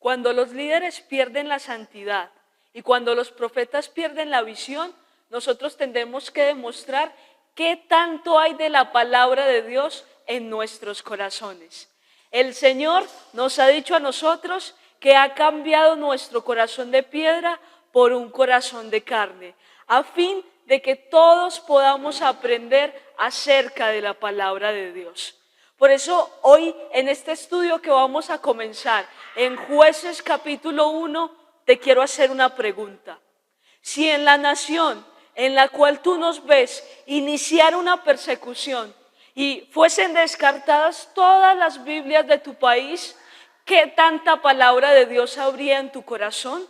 Cuando los líderes pierden la santidad y cuando los profetas pierden la visión, nosotros tendremos que demostrar qué tanto hay de la palabra de Dios en nuestros corazones. El Señor nos ha dicho a nosotros que ha cambiado nuestro corazón de piedra por un corazón de carne, a fin de que todos podamos aprender acerca de la palabra de Dios. Por eso hoy en este estudio que vamos a comenzar, en Jueces capítulo 1, te quiero hacer una pregunta. Si en la nación en la cual tú nos ves iniciar una persecución y fuesen descartadas todas las Biblias de tu país, ¿qué tanta palabra de Dios habría en tu corazón?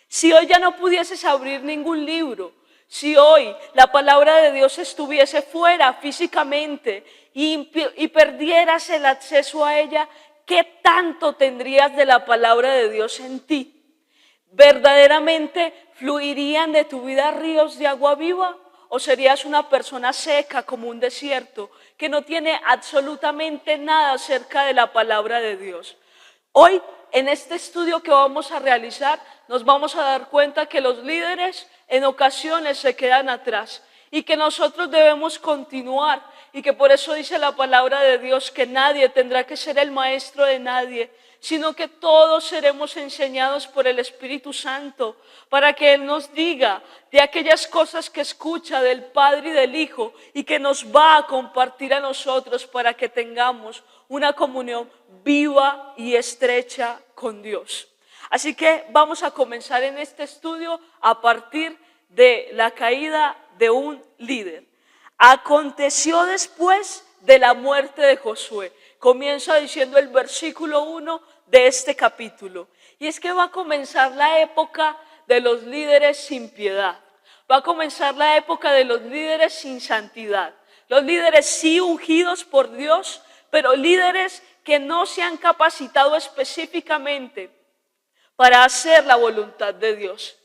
Si hoy ya no pudieses abrir ningún libro, si hoy la palabra de Dios estuviese fuera físicamente y perdieras el acceso a ella, ¿qué tanto tendrías de la palabra de Dios en ti? ¿Verdaderamente fluirían de tu vida ríos de agua viva? ¿O serías una persona seca como un desierto que no tiene absolutamente nada acerca de la palabra de Dios? Hoy, en este estudio que vamos a realizar, nos vamos a dar cuenta que los líderes en ocasiones se quedan atrás y que nosotros debemos continuar y que por eso dice la palabra de Dios que nadie tendrá que ser el maestro de nadie, sino que todos seremos enseñados por el Espíritu Santo para que Él nos diga de aquellas cosas que escucha del Padre y del Hijo y que nos va a compartir a nosotros para que tengamos una comunión viva y estrecha con Dios. Así que vamos a comenzar en este estudio a partir de la caída de un líder. Aconteció después de la muerte de Josué. Comienza diciendo el versículo 1 de este capítulo. Y es que va a comenzar la época de los líderes sin piedad. Va a comenzar la época de los líderes sin santidad. Los líderes sí ungidos por Dios, pero líderes que no se han capacitado específicamente para hacer la voluntad de Dios.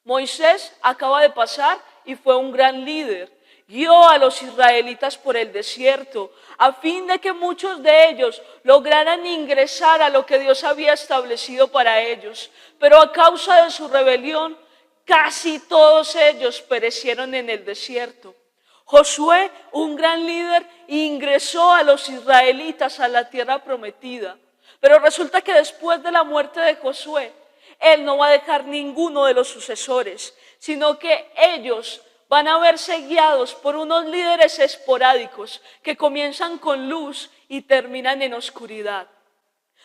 Moisés acaba de pasar y fue un gran líder. Guió a los israelitas por el desierto a fin de que muchos de ellos lograran ingresar a lo que Dios había establecido para ellos. Pero a causa de su rebelión, casi todos ellos perecieron en el desierto. Josué, un gran líder, ingresó a los israelitas a la tierra prometida. Pero resulta que después de la muerte de Josué, él no va a dejar ninguno de los sucesores, sino que ellos van a verse guiados por unos líderes esporádicos que comienzan con luz y terminan en oscuridad.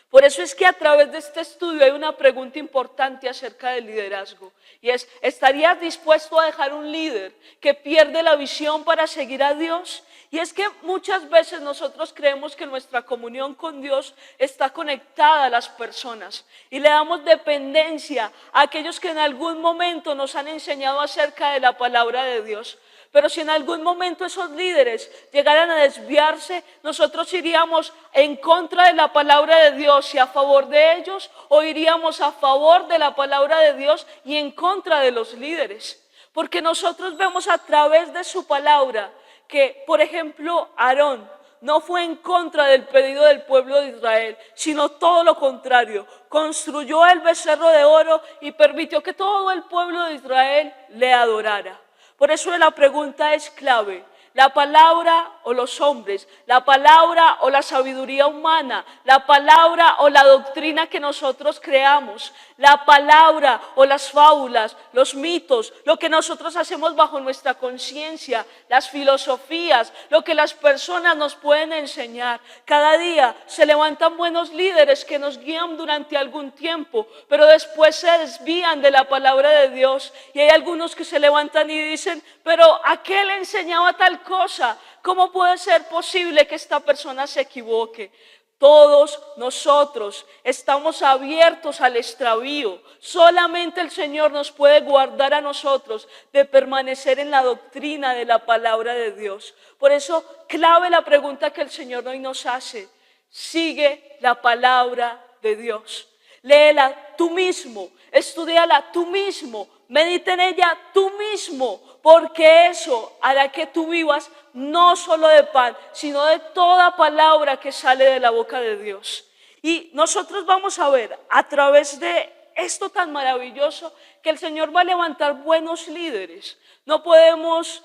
Por eso es que a través de este estudio hay una pregunta importante acerca del liderazgo y es, ¿estarías dispuesto a dejar un líder que pierde la visión para seguir a Dios? Y es que muchas veces nosotros creemos que nuestra comunión con Dios está conectada a las personas y le damos dependencia a aquellos que en algún momento nos han enseñado acerca de la palabra de Dios. Pero si en algún momento esos líderes llegaran a desviarse, nosotros iríamos en contra de la palabra de Dios y a favor de ellos, o iríamos a favor de la palabra de Dios y en contra de los líderes. Porque nosotros vemos a través de su palabra que, por ejemplo, Aarón no fue en contra del pedido del pueblo de Israel, sino todo lo contrario. Construyó el becerro de oro y permitió que todo el pueblo de Israel le adorara. Por eso la pregunta es clave. La palabra o los hombres, la palabra o la sabiduría humana, la palabra o la doctrina que nosotros creamos, la palabra o las fábulas, los mitos, lo que nosotros hacemos bajo nuestra conciencia, las filosofías, lo que las personas nos pueden enseñar. Cada día se levantan buenos líderes que nos guían durante algún tiempo, pero después se desvían de la palabra de Dios. Y hay algunos que se levantan y dicen, pero aquel enseñaba tal cosa, ¿cómo puede ser posible que esta persona se equivoque? Todos nosotros estamos abiertos al extravío. Solamente el Señor nos puede guardar a nosotros de permanecer en la doctrina de la palabra de Dios. Por eso, clave la pregunta que el Señor hoy nos hace. Sigue la palabra de Dios. Léela tú mismo, estúdiala tú mismo, medita en ella tú mismo, porque eso hará que tú vivas no solo de pan, sino de toda palabra que sale de la boca de Dios. Y nosotros vamos a ver a través de esto tan maravilloso que el Señor va a levantar buenos líderes. No podemos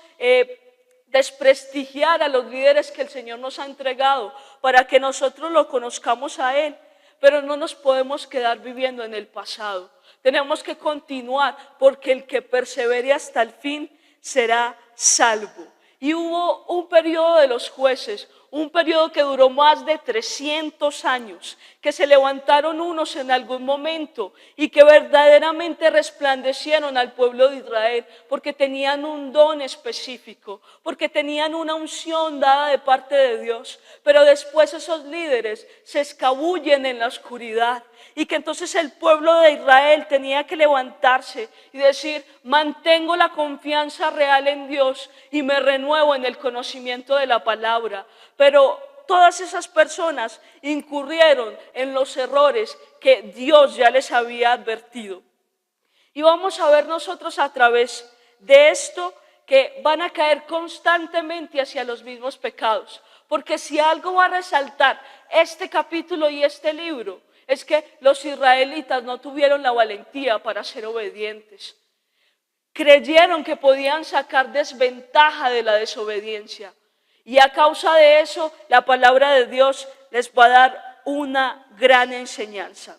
desprestigiar a los líderes que el Señor nos ha entregado para que nosotros lo conozcamos a Él, pero no nos podemos quedar viviendo en el pasado. Tenemos que continuar, porque el que persevere hasta el fin será salvo. Y hubo un periodo de los jueces, un periodo que duró más de 300 años, que se levantaron unos en algún momento y que verdaderamente resplandecieron al pueblo de Israel, porque tenían un don específico, porque tenían una unción dada de parte de Dios. Pero después esos líderes se escabullen en la oscuridad, y que entonces el pueblo de Israel tenía que levantarse y decir: mantengo la confianza real en Dios y me renuevo en el conocimiento de la palabra. Pero todas esas personas incurrieron en los errores que Dios ya les había advertido. Y vamos a ver nosotros a través de esto que van a caer constantemente hacia los mismos pecados. Porque si algo va a resaltar este capítulo y este libro, es que los israelitas no tuvieron la valentía para ser obedientes. Creyeron que podían sacar desventaja de la desobediencia. Y a causa de eso, la palabra de Dios les va a dar una gran enseñanza.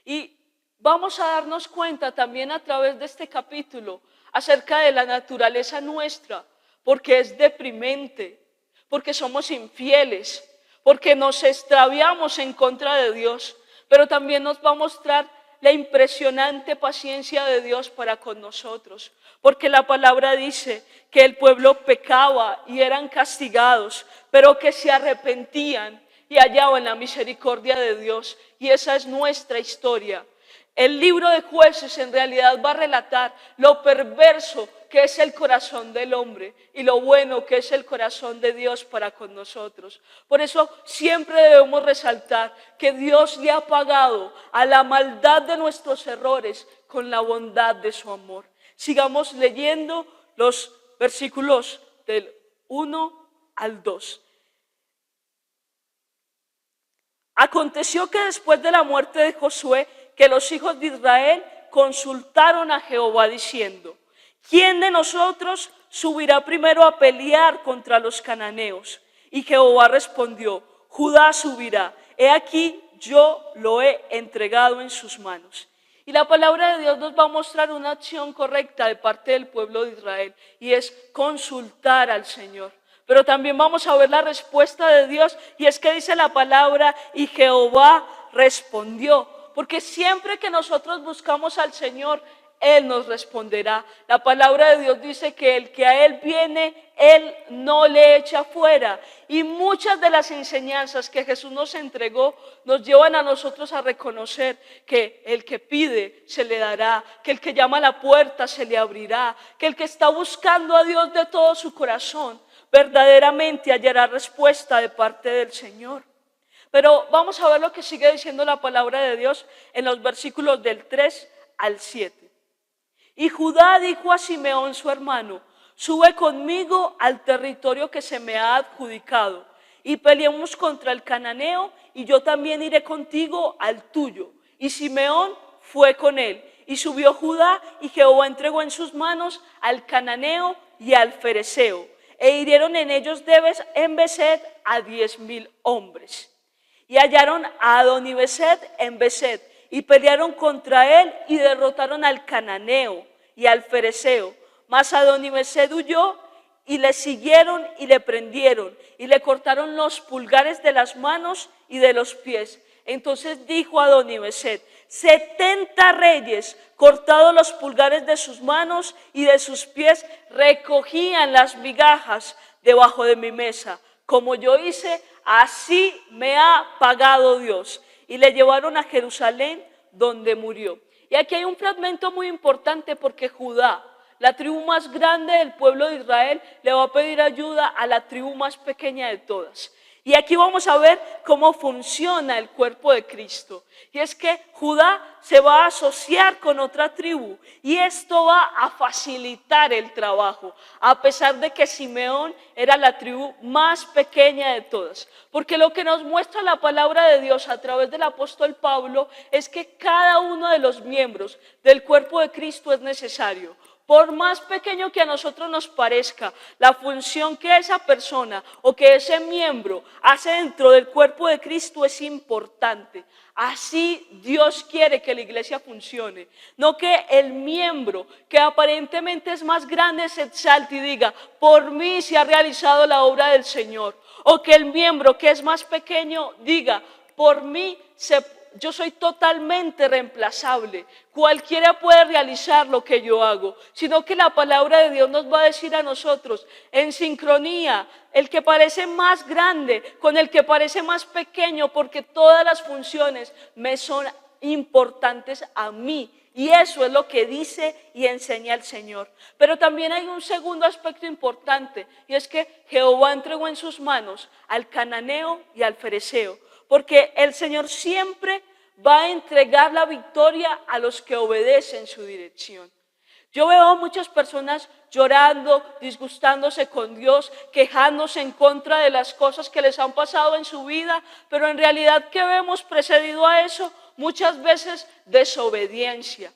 Y vamos a darnos cuenta también a través de este capítulo acerca de la naturaleza nuestra, porque es deprimente, porque somos infieles, porque nos extraviamos en contra de Dios, pero también nos va a mostrar la impresionante paciencia de Dios para con nosotros, porque la palabra dice que el pueblo pecaba y eran castigados, pero que se arrepentían y hallaban la misericordia de Dios, y esa es nuestra historia. El libro de Jueces en realidad va a relatar lo perverso que es el corazón del hombre y lo bueno que es el corazón de Dios para con nosotros. Por eso siempre debemos resaltar que Dios le ha pagado a la maldad de nuestros errores con la bondad de su amor. Sigamos leyendo los versículos del 1 al 2. Aconteció que después de la muerte de Josué, que los hijos de Israel consultaron a Jehová diciendo: ¿quién de nosotros subirá primero a pelear contra los cananeos? Y Jehová respondió: Judá subirá, he aquí yo lo he entregado en sus manos. Y la palabra de Dios nos va a mostrar una acción correcta de parte del pueblo de Israel, y es consultar al Señor. Pero también vamos a ver la respuesta de Dios, y es que dice la palabra: y Jehová respondió. Porque siempre que nosotros buscamos al Señor, Él nos responderá. La palabra de Dios dice que el que a Él viene, Él no le echa fuera. Y muchas de las enseñanzas que Jesús nos entregó nos llevan a nosotros a reconocer que el que pide se le dará, que el que llama a la puerta se le abrirá, que el que está buscando a Dios de todo su corazón verdaderamente hallará respuesta de parte del Señor. Pero vamos a ver lo que sigue diciendo la palabra de Dios en los versículos del 3 al 7. Y Judá dijo a Simeón su hermano: sube conmigo al territorio que se me ha adjudicado, y peleemos contra el cananeo, y yo también iré contigo al tuyo. Y Simeón fue con él, y subió Judá, y Jehová entregó en sus manos al cananeo y al fereceo, e hirieron en ellos en Beset a 10,000 hombres. Y hallaron a Adonibeset en Beset, y pelearon contra él, y derrotaron al cananeo y al fereceo. Mas Adonibeset huyó, y le siguieron y le prendieron, y le cortaron los pulgares de las manos y de los pies. Entonces dijo Adonibeset: 70 reyes, cortados los pulgares de sus manos y de sus pies, recogían las migajas debajo de mi mesa. Como yo hice, así me ha pagado Dios. Y le llevaron a Jerusalén, donde murió. Y aquí hay un fragmento muy importante, porque Judá, la tribu más grande del pueblo de Israel, le va a pedir ayuda a la tribu más pequeña de todas. Y aquí vamos a ver cómo funciona el cuerpo de Cristo. Y es que Judá se va a asociar con otra tribu y esto va a facilitar el trabajo, a pesar de que Simeón era la tribu más pequeña de todas. Porque lo que nos muestra la palabra de Dios a través del apóstol Pablo es que cada uno de los miembros del cuerpo de Cristo es necesario. Por más pequeño que a nosotros nos parezca, la función que esa persona o que ese miembro hace dentro del cuerpo de Cristo es importante. Así Dios quiere que la iglesia funcione. No que el miembro que aparentemente es más grande se exalte y diga, por mí se ha realizado la obra del Señor. O que el miembro que es más pequeño diga, por mí yo soy totalmente reemplazable, cualquiera puede realizar lo que yo hago, sino que la palabra de Dios nos va a decir a nosotros en sincronía, el que parece más grande con el que parece más pequeño, porque todas las funciones me son importantes a mí. Y eso es lo que dice y enseña el Señor. Pero también hay un segundo aspecto importante, y es que Jehová entregó en sus manos al cananeo y al fereceo. Porque el Señor siempre va a entregar la victoria a los que obedecen su dirección. Yo veo a muchas personas llorando, disgustándose con Dios, quejándose en contra de las cosas que les han pasado en su vida, pero en realidad, ¿qué vemos precedido a eso? Muchas veces desobediencia.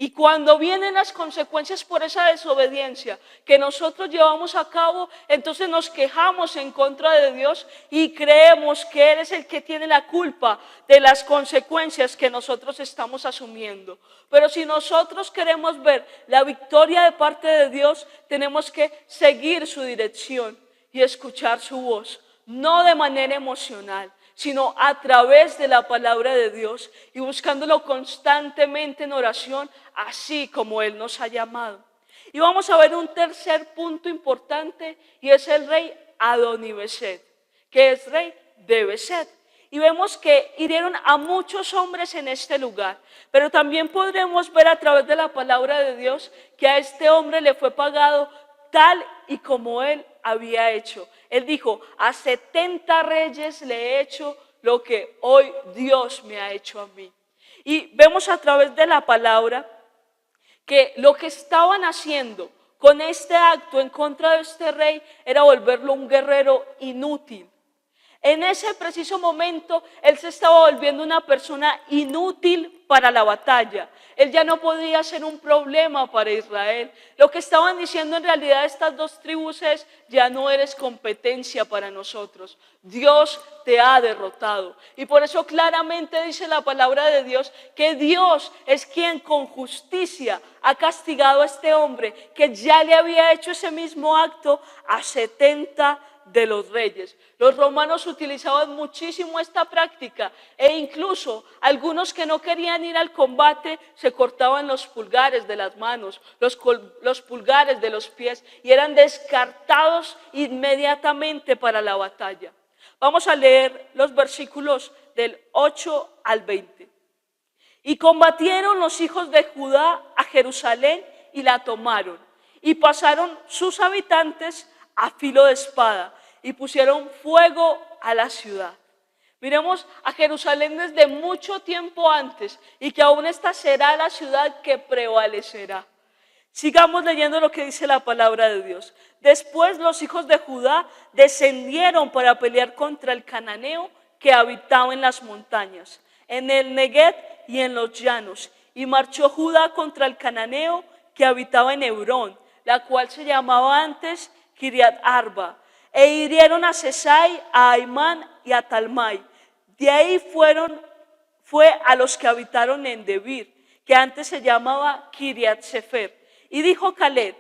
Y cuando vienen las consecuencias por esa desobediencia que nosotros llevamos a cabo, entonces nos quejamos en contra de Dios y creemos que Él es el que tiene la culpa de las consecuencias que nosotros estamos asumiendo. Pero si nosotros queremos ver la victoria de parte de Dios, tenemos que seguir su dirección y escuchar su voz, no de manera emocional, sino a través de la palabra de Dios y buscándolo constantemente en oración, así como Él nos ha llamado. Y vamos a ver un tercer punto importante y es el rey Adonibeset, que es rey de Beset. Y vemos que hirieron a muchos hombres en este lugar, pero también podremos ver a través de la palabra de Dios que a este hombre le fue pagado tal y como él había hecho. Él dijo, a 70 reyes le he hecho lo que hoy Dios me ha hecho a mí. Y vemos a través de la palabra que lo que estaban haciendo con este acto en contra de este rey era volverlo un guerrero inútil. En ese preciso momento, él se estaba volviendo una persona inútil para la batalla. Él ya no podía ser un problema para Israel. Lo que estaban diciendo en realidad estas dos tribus es, ya no eres competencia para nosotros. Dios te ha derrotado. Y por eso claramente dice la palabra de Dios que Dios es quien con justicia ha castigado a este hombre que ya le había hecho ese mismo acto a 70 de los reyes. Los romanos utilizaban muchísimo esta práctica e incluso algunos que no querían ir al combate se cortaban los pulgares de las manos, los pulgares de los pies y eran descartados inmediatamente para la batalla. Vamos a leer los versículos del 8 al 20. Y combatieron los hijos de Judá a Jerusalén y la tomaron, y pasaron sus habitantes a filo de espada y pusieron fuego a la ciudad. Miremos a Jerusalén desde mucho tiempo antes y que aún esta será la ciudad que prevalecerá. Sigamos leyendo lo que dice la palabra de Dios. Después los hijos de Judá descendieron para pelear contra el cananeo que habitaba en las montañas, en el Neguev y en los llanos. Y marchó Judá contra el cananeo que habitaba en Hebrón, la cual se llamaba antes Kiriat Arba, e hirieron a Sesai, a Aimán y a Talmai. De ahí fue a los que habitaron en Debir, que antes se llamaba Kiriat Sefer. Y dijo Caleb,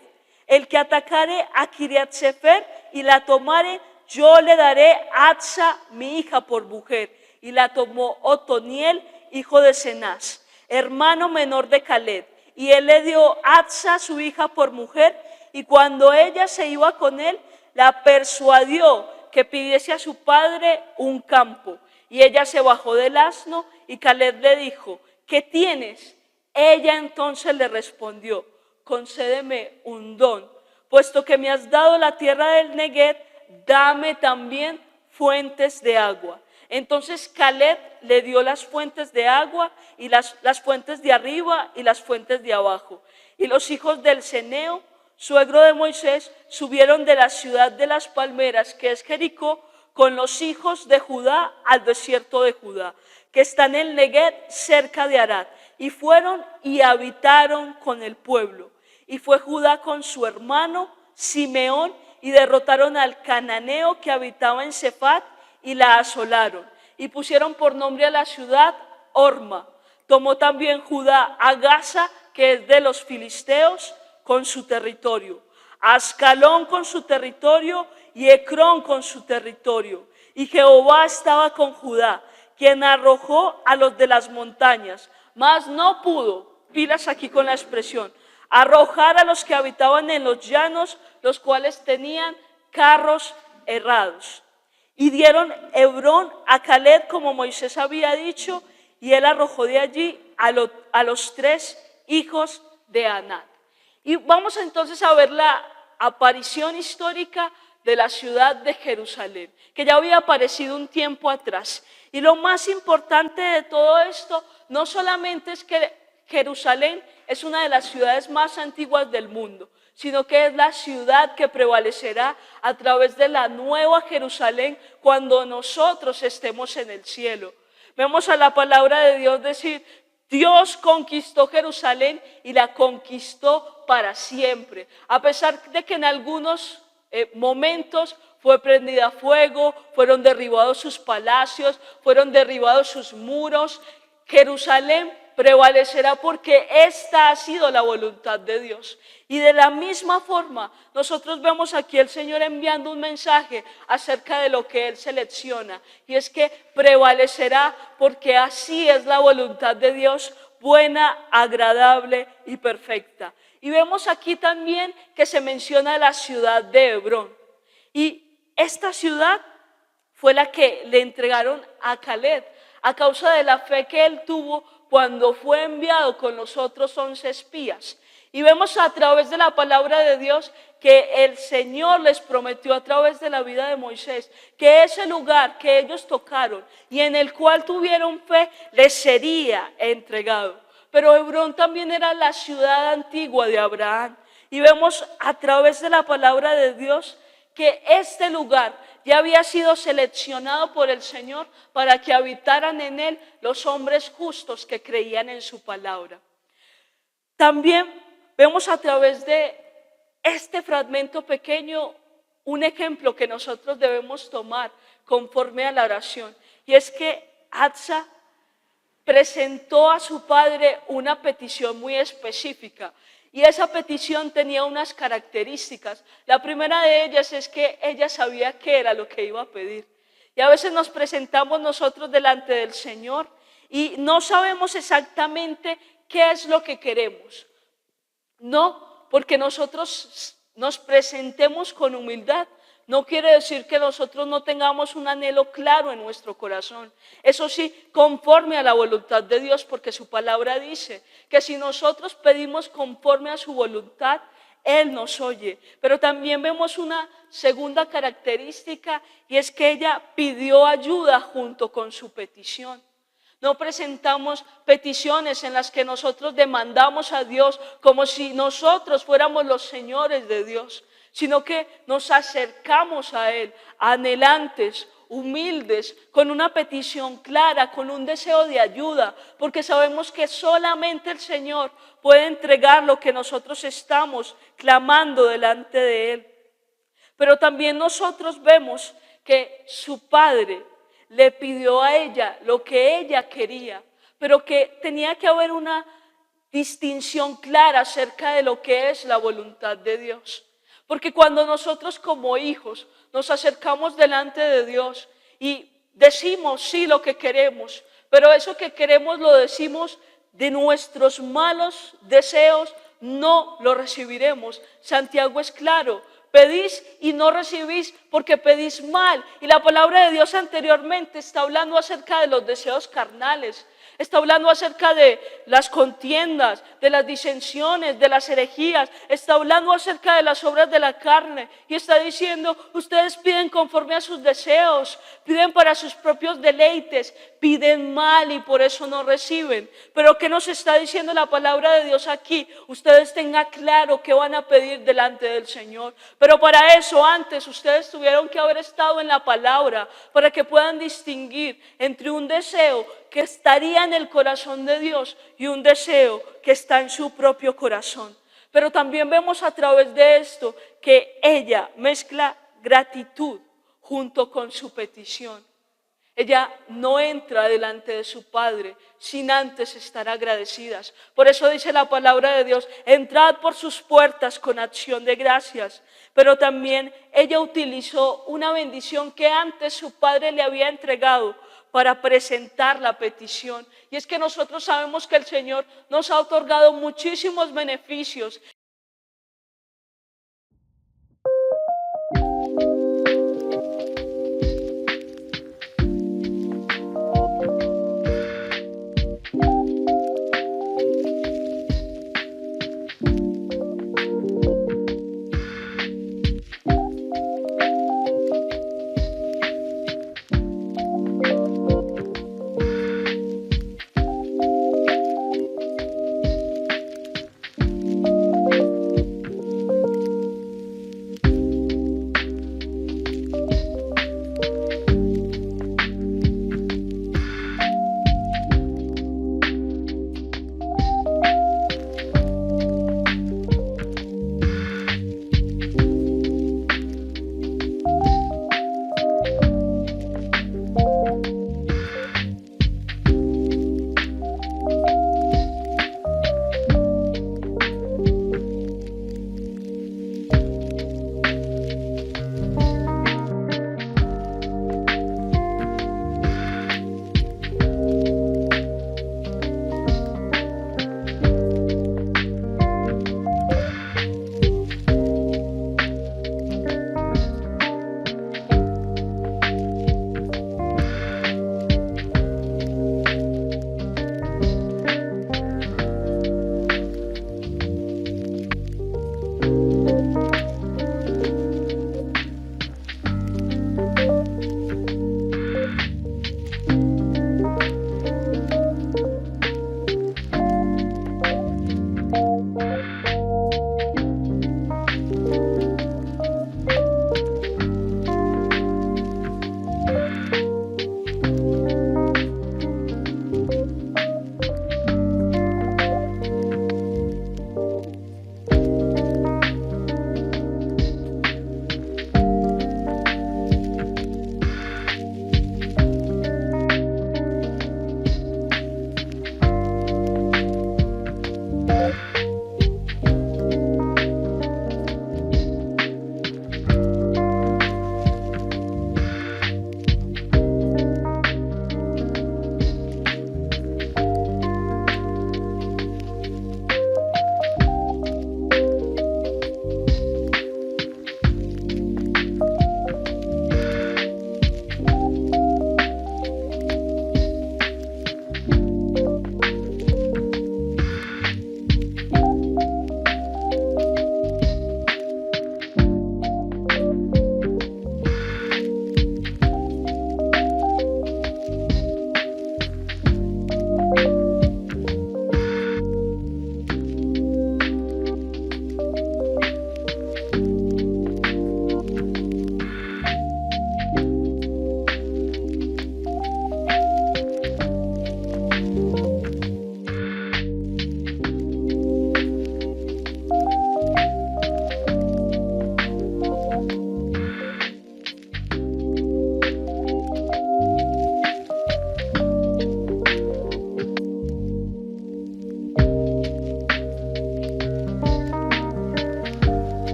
el que atacare a Kiriat Sefer y la tomare, yo le daré a Atsa, mi hija, por mujer. Y la tomó Otoniel, hijo de Cenaz, hermano menor de Caleb. Y él le dio a Atsa, su hija, por mujer. Y cuando ella se iba con él, la persuadió que pidiese a su padre un campo. Y ella se bajó del asno y Caleb le dijo, ¿qué tienes? Ella entonces le respondió, concédeme un don, puesto que me has dado la tierra del Neguev, dame también fuentes de agua. Entonces Caleb le dio las fuentes de agua y las fuentes de arriba y las fuentes de abajo. Y los hijos del Ceneo, suegro de Moisés, subieron de la ciudad de las palmeras, que es Jericó, con los hijos de Judá al desierto de Judá, que está en el Neguev cerca de Arad. Y fueron y habitaron con el pueblo. Y fue Judá con su hermano Simeón y derrotaron al cananeo que habitaba en Sefat y la asolaron. Y pusieron por nombre a la ciudad Orma. Tomó también Judá a Gaza, que es de los filisteos, con su territorio, a Ascalón con su territorio y Ecrón con su territorio. Y Jehová estaba con Judá, quien arrojó a los de las montañas, mas no pudo, pilas aquí con la expresión, arrojar a los que habitaban en los llanos, los cuales tenían carros errados. Y dieron Hebrón a Caleb como Moisés había dicho, y él arrojó de allí a los 3 hijos de Anac. Y vamos entonces a ver la aparición histórica de la ciudad de Jerusalén, que ya había aparecido un tiempo atrás. Y lo más importante de todo esto no solamente es que Jerusalén es una de las ciudades más antiguas del mundo, sino que es la ciudad que prevalecerá a través de la nueva Jerusalén cuando nosotros estemos en el cielo. Vemos a la palabra de Dios decir: Dios conquistó Jerusalén y la conquistó para siempre, a pesar de que en algunos momentos fue prendida a fuego, fueron derribados sus palacios, fueron derribados sus muros. Jerusalén prevalecerá porque esta ha sido la voluntad de Dios. Y de la misma forma, nosotros vemos aquí el Señor enviando un mensaje acerca de lo que Él selecciona. Y es que prevalecerá porque así es la voluntad de Dios, buena, agradable y perfecta. Y vemos aquí también que se menciona la ciudad de Hebrón. Y esta ciudad fue la que le entregaron a Caleb a causa de la fe que él tuvo cuando fue enviado con los otros 11 espías. Y vemos a través de la palabra de Dios que el Señor les prometió a través de la vida de Moisés que ese lugar que ellos tocaron y en el cual tuvieron fe les sería entregado. Pero Hebrón también era la ciudad antigua de Abraham. Y vemos a través de la palabra de Dios que este lugar ya había sido seleccionado por el Señor para que habitaran en él los hombres justos que creían en su palabra. También vemos a través de este fragmento pequeño un ejemplo que nosotros debemos tomar conforme a la oración. Y es que Asa presentó a su padre una petición muy específica. Y esa petición tenía unas características. La primera de ellas es que ella sabía qué era lo que iba a pedir. Y a veces nos presentamos nosotros delante del Señor y no sabemos exactamente qué es lo que queremos. No, porque nosotros nos presentemos con humildad, no quiere decir que nosotros no tengamos un anhelo claro en nuestro corazón. Eso sí, conforme a la voluntad de Dios, porque su palabra dice que si nosotros pedimos conforme a su voluntad, Él nos oye. Pero también vemos una segunda característica y es que ella pidió ayuda junto con su petición. No presentamos peticiones en las que nosotros demandamos a Dios como si nosotros fuéramos los señores de Dios, sino que nos acercamos a Él, anhelantes, humildes, con una petición clara, con un deseo de ayuda, porque sabemos que solamente el Señor puede entregar lo que nosotros estamos clamando delante de Él. Pero también nosotros vemos que su padre le pidió a ella lo que ella quería, pero que tenía que haber una distinción clara acerca de lo que es la voluntad de Dios. Porque cuando nosotros como hijos nos acercamos delante de Dios y decimos sí lo que queremos, pero eso que queremos lo decimos de nuestros malos deseos, no lo recibiremos. Santiago es claro: pedís y no recibís porque pedís mal. Y la palabra de Dios anteriormente está hablando acerca de los deseos carnales. Está hablando acerca de las contiendas, de las disensiones, de las herejías. Está hablando acerca de las obras de la carne. Y está diciendo, ustedes piden conforme a sus deseos, piden para sus propios deleites, piden mal y por eso no reciben. Pero ¿qué nos está diciendo la palabra de Dios aquí? Ustedes tengan claro qué van a pedir delante del Señor. Pero para eso antes ustedes tuvieron que haber estado en la palabra para que puedan distinguir entre un deseo que estaría en el corazón de Dios y un deseo que está en su propio corazón. Pero también vemos a través de esto que ella mezcla gratitud junto con su petición. Ella no entra delante de su Padre sin antes estar agradecidas. Por eso dice la palabra de Dios, entrad por sus puertas con acción de gracias. Pero también ella utilizó una bendición que antes su Padre le había entregado para presentar la petición. Y es que nosotros sabemos que el Señor nos ha otorgado muchísimos beneficios.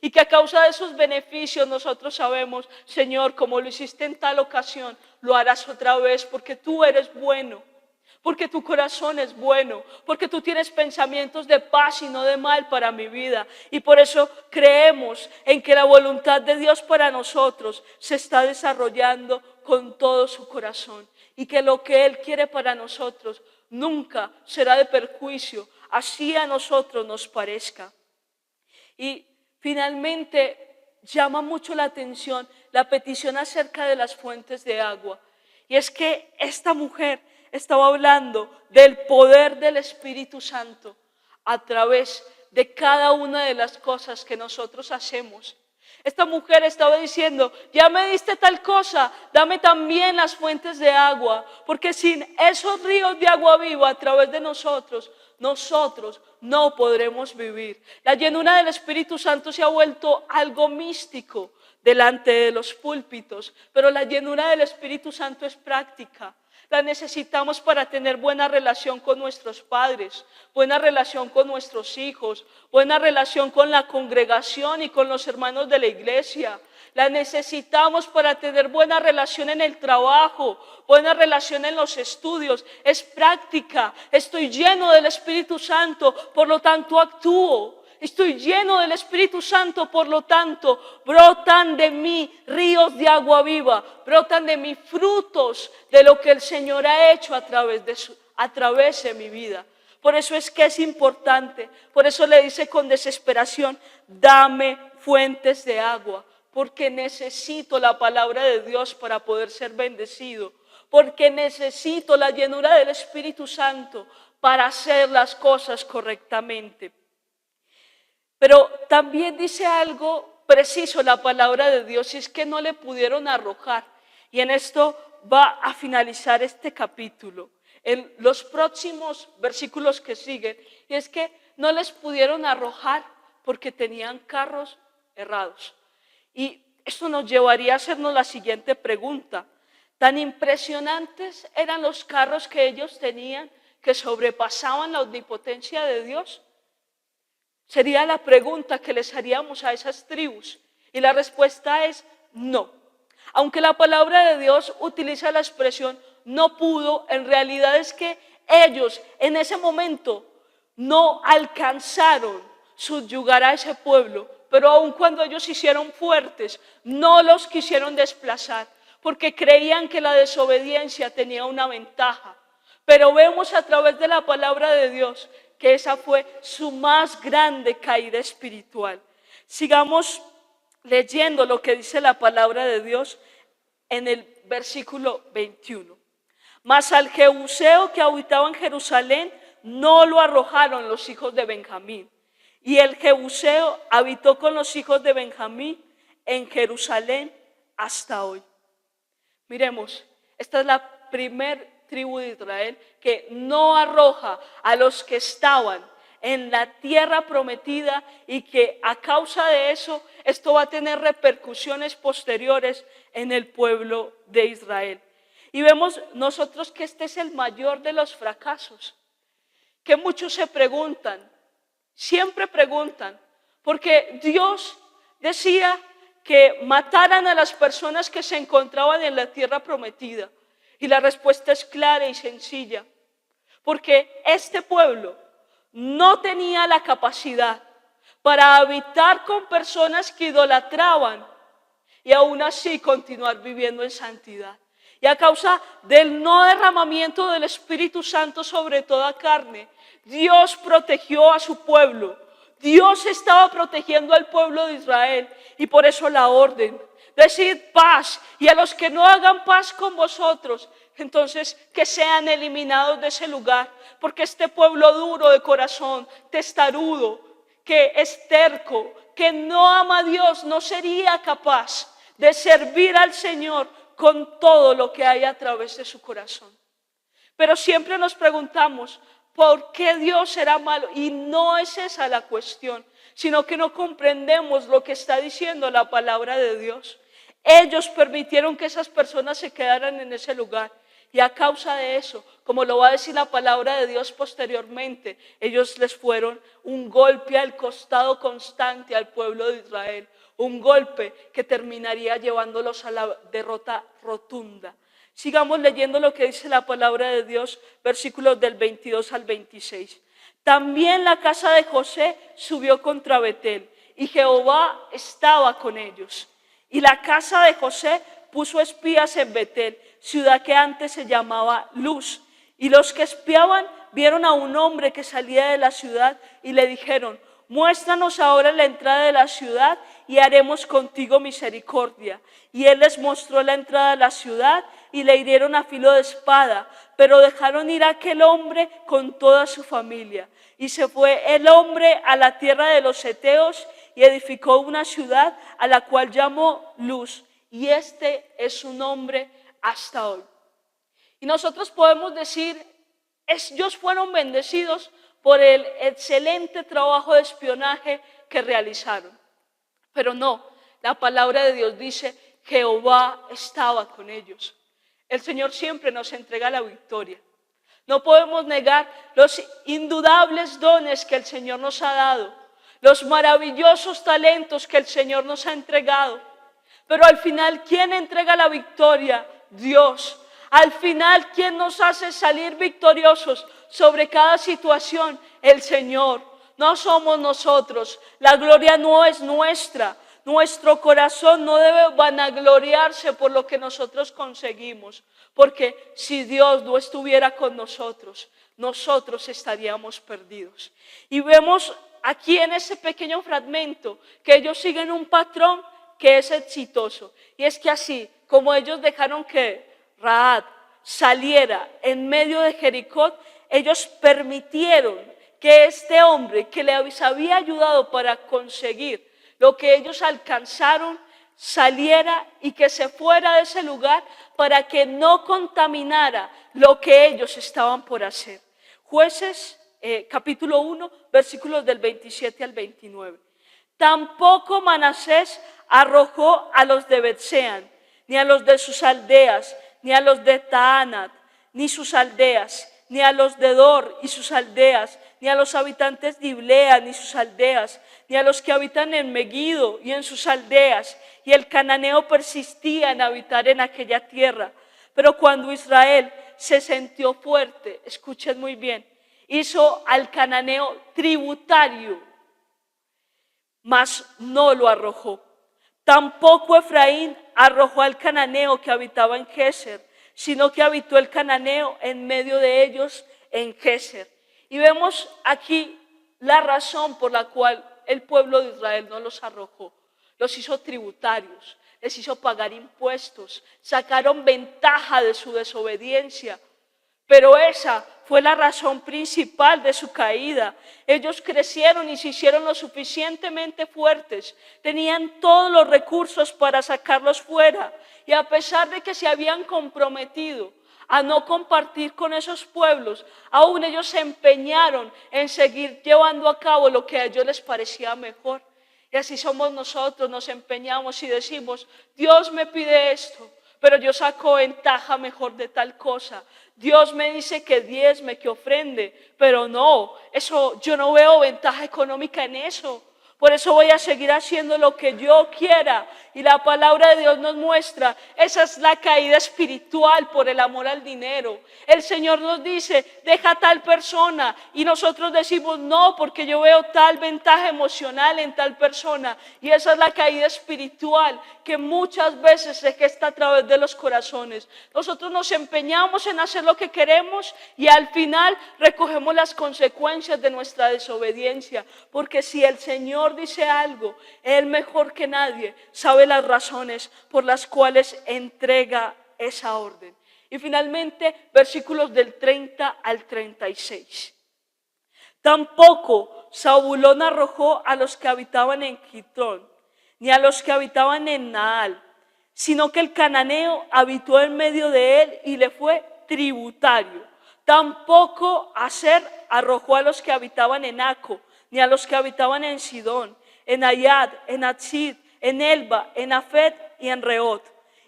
Y que a causa de esos beneficios nosotros sabemos, Señor, como lo hiciste en tal ocasión, lo harás otra vez porque tú eres bueno, porque tu corazón es bueno, porque tú tienes pensamientos de paz y no de mal para mi vida. Y por eso creemos en que la voluntad de Dios para nosotros se está desarrollando con todo su corazón y que lo que Él quiere para nosotros nunca será de perjuicio, así a nosotros nos parezca. Y finalmente llama mucho la atención la petición acerca de las fuentes de agua. Y es que esta mujer estaba hablando del poder del Espíritu Santo a través de cada una de las cosas que nosotros hacemos. Esta mujer estaba diciendo, ya me diste tal cosa, dame también las fuentes de agua, porque sin esos ríos de agua viva a través de nosotros no podremos vivir. La llenura del Espíritu Santo se ha vuelto algo místico delante de los púlpitos, pero la llenura del Espíritu Santo es práctica. La necesitamos para tener buena relación con nuestros padres, buena relación con nuestros hijos, buena relación con la congregación y con los hermanos de la iglesia. La necesitamos para tener buena relación en el trabajo, buena relación en los estudios. Es práctica. Estoy lleno del Espíritu Santo, por lo tanto actúo. Estoy lleno del Espíritu Santo, por lo tanto, brotan de mí ríos de agua viva, brotan de mí frutos de lo que el Señor ha hecho a través de mi vida. Por eso es que es importante, por eso le dice con desesperación, dame fuentes de agua, porque necesito la palabra de Dios para poder ser bendecido, porque necesito la llenura del Espíritu Santo para hacer las cosas correctamente. Pero también dice algo preciso la palabra de Dios, y es que no le pudieron arrojar. Y en esto va a finalizar este capítulo, en los próximos versículos que siguen. Y es que no les pudieron arrojar porque tenían carros errados. Y esto nos llevaría a hacernos la siguiente pregunta. ¿Tan impresionantes eran los carros que ellos tenían que sobrepasaban la omnipotencia de Dios? Sería la pregunta que les haríamos a esas tribus. Y la respuesta es no. Aunque la palabra de Dios utiliza la expresión no pudo, en realidad es que ellos en ese momento no alcanzaron subyugar a ese pueblo. Pero aun cuando ellos se hicieron fuertes, no los quisieron desplazar, porque creían que la desobediencia tenía una ventaja. Pero vemos a través de la palabra de Dios que esa fue su más grande caída espiritual. Sigamos leyendo lo que dice la palabra de Dios en el versículo 21. Mas al Jebuseo que habitaba en Jerusalén no lo arrojaron los hijos de Benjamín. Y el Jebuseo habitó con los hijos de Benjamín en Jerusalén hasta hoy. Miremos, esta es la primer tribu de Israel que no arroja a los que estaban en la tierra prometida, y que a causa de eso esto va a tener repercusiones posteriores en el pueblo de Israel. Y vemos nosotros que este es el mayor de los fracasos, que muchos se preguntan, siempre preguntan, porque Dios decía que mataran a las personas que se encontraban en la tierra prometida. Y la respuesta es clara y sencilla, porque este pueblo no tenía la capacidad para habitar con personas que idolatraban y aún así continuar viviendo en santidad. Y a causa del no derramamiento del Espíritu Santo sobre toda carne, Dios protegió a su pueblo. Dios estaba protegiendo al pueblo de Israel y por eso la orden. Decid paz, y a los que no hagan paz con vosotros, entonces que sean eliminados de ese lugar, porque este pueblo duro de corazón, testarudo, que es terco, que no ama a Dios, no sería capaz de servir al Señor con todo lo que hay a través de su corazón. Pero siempre nos preguntamos, ¿por qué Dios será malo? Y no es esa la cuestión, sino que no comprendemos lo que está diciendo la palabra de Dios. Ellos permitieron que esas personas se quedaran en ese lugar. Y a causa de eso, como lo va a decir la palabra de Dios posteriormente, ellos les fueron un golpe al costado constante al pueblo de Israel. Un golpe que terminaría llevándolos a la derrota rotunda. Sigamos leyendo lo que dice la palabra de Dios, versículos del 22 al 26. También la casa de José subió contra Betel, y Jehová estaba con ellos. Y la casa de José puso espías en Betel, ciudad que antes se llamaba Luz. Y los que espiaban vieron a un hombre que salía de la ciudad y le dijeron: muéstranos ahora la entrada de la ciudad y haremos contigo misericordia. Y él les mostró la entrada de la ciudad y le hirieron a filo de espada, pero dejaron ir a aquel hombre con toda su familia. Y se fue el hombre a la tierra de los heteos y edificó una ciudad a la cual llamó Luz. Y este es su nombre hasta hoy. Y nosotros podemos decir, ellos fueron bendecidos por el excelente trabajo de espionaje que realizaron. Pero no, la palabra de Dios dice, Jehová estaba con ellos. El Señor siempre nos entrega la victoria. No podemos negar los indudables dones que el Señor nos ha dado, los maravillosos talentos que el Señor nos ha entregado. Pero al final, ¿quién entrega la victoria? Dios. Al final, ¿quién nos hace salir victoriosos sobre cada situación? El Señor. No somos nosotros. La gloria no es nuestra. Nuestro corazón no debe vanagloriarse por lo que nosotros conseguimos. Porque si Dios no estuviera con nosotros, nosotros estaríamos perdidos. Y vemos aquí en ese pequeño fragmento que ellos siguen un patrón que es exitoso. Y es que así como ellos dejaron que Rahab saliera en medio de Jericó, ellos permitieron que este hombre que les había ayudado para conseguir lo que ellos alcanzaron, saliera y que se fuera de ese lugar para que no contaminara lo que ellos estaban por hacer. Jueces capítulo 1, versículos del 27 al 29. Tampoco Manasés arrojó a los de Betseán, ni a los de sus aldeas, ni a los de Taanat, ni sus aldeas, ni a los de Dor y sus aldeas, ni a los habitantes de Iblea, ni sus aldeas, ni a los que habitan en Megiddo y en sus aldeas. Y el cananeo persistía en habitar en aquella tierra. Pero cuando Israel se sintió fuerte, escuchen muy bien, hizo al cananeo tributario, mas no lo arrojó. Tampoco Efraín arrojó al cananeo que habitaba en Geser, sino que habitó el cananeo en medio de ellos en Geser. Y vemos aquí la razón por la cual el pueblo de Israel no los arrojó. Los hizo tributarios, les hizo pagar impuestos, sacaron ventaja de su desobediencia. Pero esa fue la razón principal de su caída. Ellos crecieron y se hicieron lo suficientemente fuertes. Tenían todos los recursos para sacarlos fuera. Y a pesar de que se habían comprometido a no compartir con esos pueblos, aún ellos se empeñaron en seguir llevando a cabo lo que a ellos les parecía mejor. Y así somos nosotros, nos empeñamos y decimos, Dios me pide esto, pero yo saco ventaja mejor de tal cosa. Dios me dice que diezme, que ofrende, pero no, eso yo no veo ventaja económica en eso. Por eso voy a seguir haciendo lo que yo quiera Y la palabra de Dios nos muestra, esa es la caída espiritual por el amor al dinero. El Señor nos dice, deja a tal persona, y nosotros decimos, no, porque yo veo tal ventaja emocional en tal persona. Y esa es la caída espiritual que muchas veces se gesta a través de los corazones. Nosotros nos empeñamos en hacer lo que queremos y al final recogemos las consecuencias de nuestra desobediencia. Porque si el Señor dice algo, Él mejor que nadie sabe las razones por las cuales entrega esa orden. Y finalmente, versículos del 30 al 36. Tampoco Zabulón arrojó a los que habitaban en Quitrón, ni a los que habitaban en Naal, sino que el cananeo habitó en medio de él y le fue tributario. Tampoco Aser arrojó a los que habitaban en Aco, ni a los que habitaban en Sidón, en Ayad, en Atzid, en Elba, en Afet y en Reot.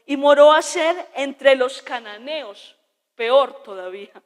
Y moró Aser entre los cananeos, peor todavía,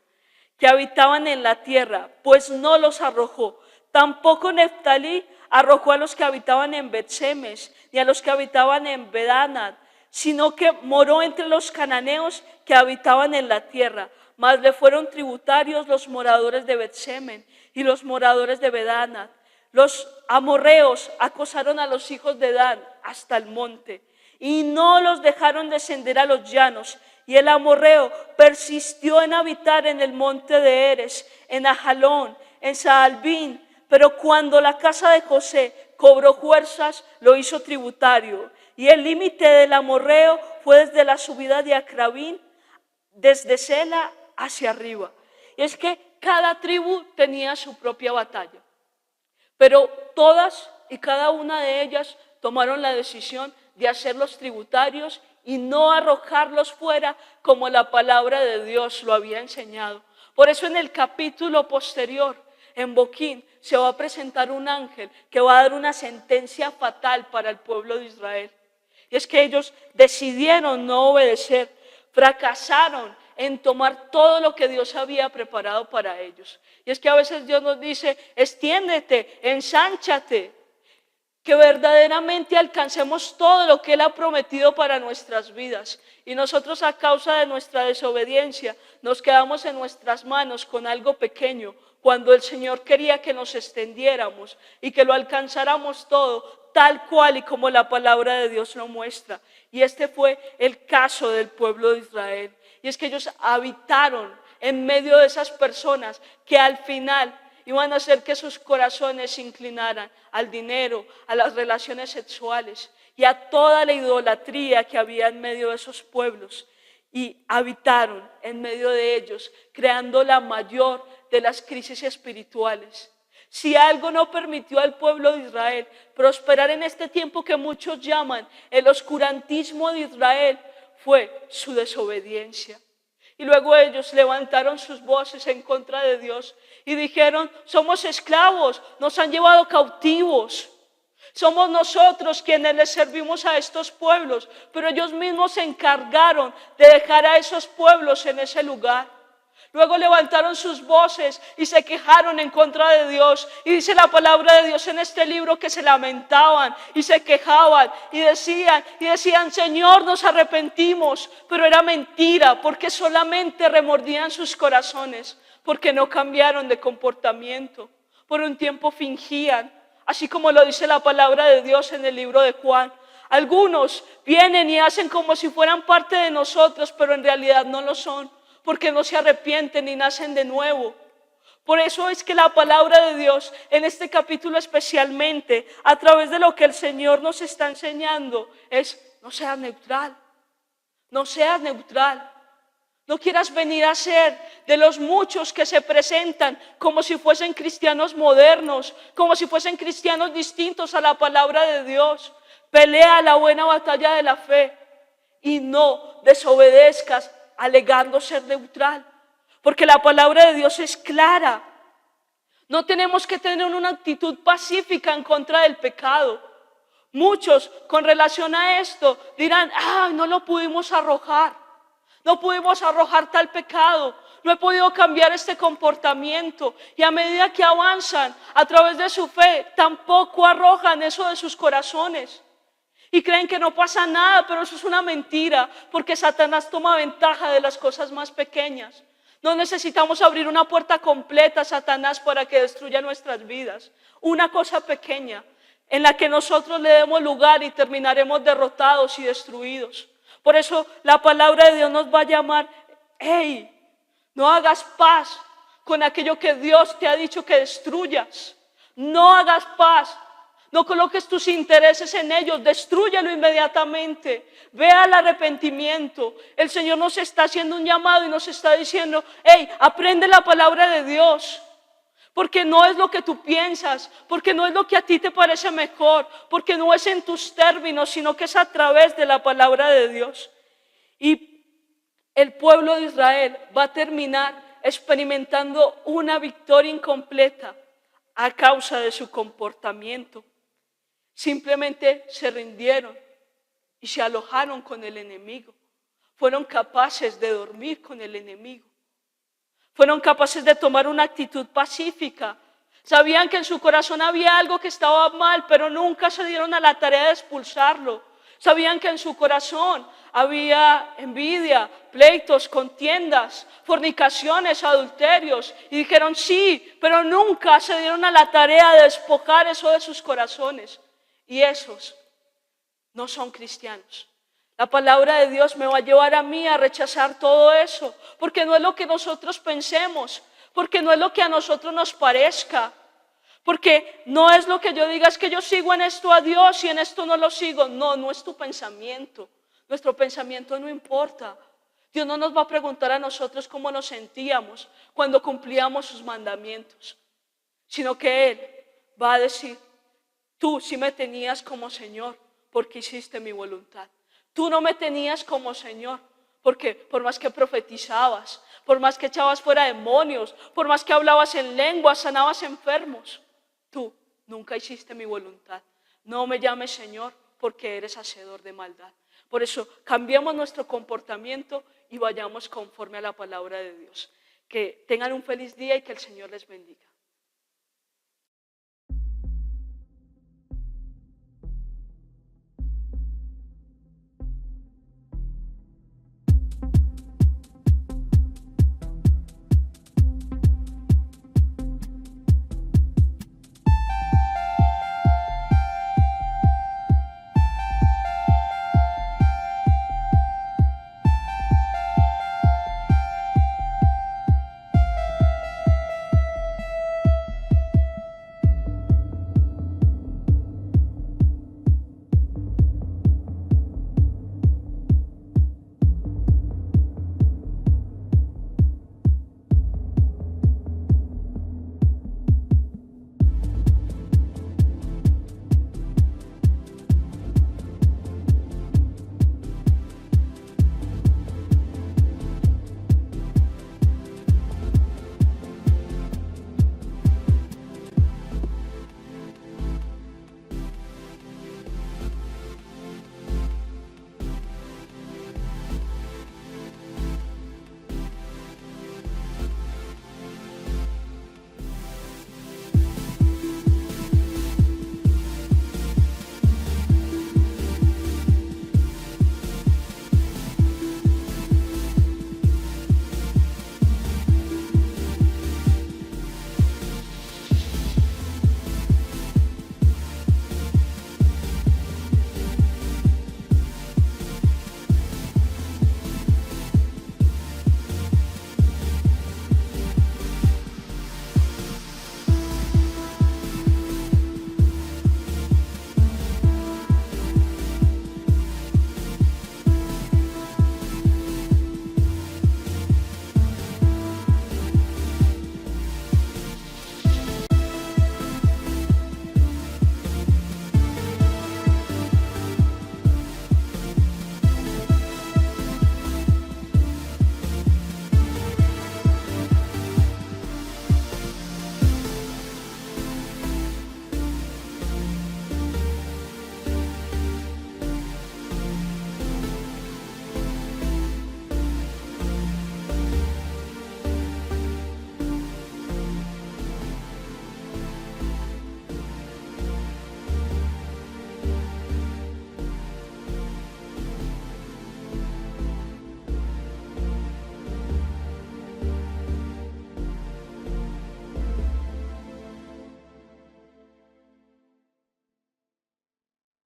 que habitaban en la tierra, pues no los arrojó. Tampoco Neftalí arrojó a los que habitaban en Bet-Semes, ni a los que habitaban en Bedanad, sino que moró entre los cananeos que habitaban en la tierra. Mas le fueron tributarios los moradores de Bet-Semen y los moradores de Bedanad. Los amorreos acosaron a los hijos de Dan hasta el monte y no los dejaron descender a los llanos. Y el amorreo persistió en habitar en el monte de Eres, en Ajalón, en Saalbín. Pero cuando la casa de José cobró fuerzas, lo hizo tributario. Y el límite del amorreo fue desde la subida de Acrabín, desde Sela hacia arriba. Y es que cada tribu tenía su propia batalla. Pero todas y cada una de ellas tomaron la decisión de hacerlos tributarios y no arrojarlos fuera como la palabra de Dios lo había enseñado. Por eso en el capítulo posterior, en Boquín, se va a presentar un ángel que va a dar una sentencia fatal para el pueblo de Israel. Y es que ellos decidieron no obedecer, fracasaron en tomar todo lo que Dios había preparado para ellos. Y es que a veces Dios nos dice, extiéndete, ensánchate, que verdaderamente alcancemos todo lo que Él ha prometido para nuestras vidas. Y nosotros, a causa de nuestra desobediencia, nos quedamos en nuestras manos con algo pequeño, cuando el Señor quería que nos extendiéramos y que lo alcanzáramos todo, tal cual y como la palabra de Dios lo muestra. Y este fue el caso del pueblo de Israel. Y es que ellos habitaron en medio de esas personas que al final iban a hacer que sus corazones se inclinaran al dinero, a las relaciones sexuales y a toda la idolatría que había en medio de esos pueblos. Y habitaron en medio de ellos, creando la mayor de las crisis espirituales. Si algo no permitió al pueblo de Israel prosperar en este tiempo que muchos llaman el oscurantismo de Israel, fue su desobediencia. Y luego ellos levantaron sus voces en contra de Dios y dijeron, somos esclavos, nos han llevado cautivos. Somos nosotros quienes les servimos a estos pueblos, pero ellos mismos se encargaron de dejar a esos pueblos en ese lugar. Luego levantaron sus voces y se quejaron en contra de Dios. Y dice la palabra de Dios en este libro que se lamentaban y se quejaban y decían, Señor, nos arrepentimos. Pero era mentira, porque solamente remordían sus corazones, porque no cambiaron de comportamiento. Por un tiempo fingían, así como lo dice la palabra de Dios en el libro de Juan. Algunos vienen y hacen como si fueran parte de nosotros, pero en realidad no lo son, porque no se arrepienten ni nacen de nuevo. Por eso es que la palabra de Dios en este capítulo especialmente, a través de lo que el Señor nos está enseñando, es no seas neutral, no seas neutral. No quieras venir a ser de los muchos que se presentan como si fuesen cristianos modernos, como si fuesen cristianos distintos a la palabra de Dios. Pelea la buena batalla de la fe y no desobedezcas alegando ser neutral, porque la palabra de Dios es clara. No tenemos que tener una actitud pacífica en contra del pecado. Muchos con relación a esto dirán, no lo pudimos arrojar, no pudimos arrojar tal pecado, no he podido cambiar este comportamiento. Y a medida que avanzan a través de su fe, tampoco arrojan eso de sus corazones. Y creen que no pasa nada, pero eso es una mentira, porque Satanás toma ventaja de las cosas más pequeñas. No necesitamos abrir una puerta completa a Satanás para que destruya nuestras vidas. Una cosa pequeña en la que nosotros le demos lugar y terminaremos derrotados y destruidos. Por eso la palabra de Dios nos va a llamar: hey, no hagas paz con aquello que Dios te ha dicho que destruyas. No hagas paz. No coloques tus intereses en ellos, destrúyelo inmediatamente. Ve al arrepentimiento. El Señor nos está haciendo un llamado y nos está diciendo: hey, aprende la palabra de Dios. Porque no es lo que tú piensas, porque no es lo que a ti te parece mejor, porque no es en tus términos, sino que es a través de la palabra de Dios. Y el pueblo de Israel va a terminar experimentando una victoria incompleta a causa de su comportamiento. Simplemente se rindieron y se alojaron con el enemigo. Fueron capaces de dormir con el enemigo. Fueron capaces de tomar una actitud pacífica. Sabían que en su corazón había algo que estaba mal, pero nunca se dieron a la tarea de expulsarlo. Sabían que en su corazón había envidia, pleitos, contiendas, fornicaciones, adulterios. Y dijeron sí, pero nunca se dieron a la tarea de despojar eso de sus corazones. Y esos no son cristianos. La palabra de Dios me va a llevar a mí a rechazar todo eso, porque no es lo que nosotros pensemos, porque no es lo que a nosotros nos parezca, porque no es lo que yo diga, es que yo sigo en esto a Dios y en esto no lo sigo. No, no es tu pensamiento. Nuestro pensamiento no importa. Dios no nos va a preguntar a nosotros cómo nos sentíamos cuando cumplíamos sus mandamientos, sino que Él va a decir: tú sí me tenías como Señor porque hiciste mi voluntad. Tú no me tenías como Señor porque por más que profetizabas, por más que echabas fuera demonios, por más que hablabas en lenguas, sanabas enfermos, tú nunca hiciste mi voluntad. No me llames Señor porque eres hacedor de maldad. Por eso cambiamos nuestro comportamiento y vayamos conforme a la palabra de Dios. Que tengan un feliz día y que el Señor les bendiga.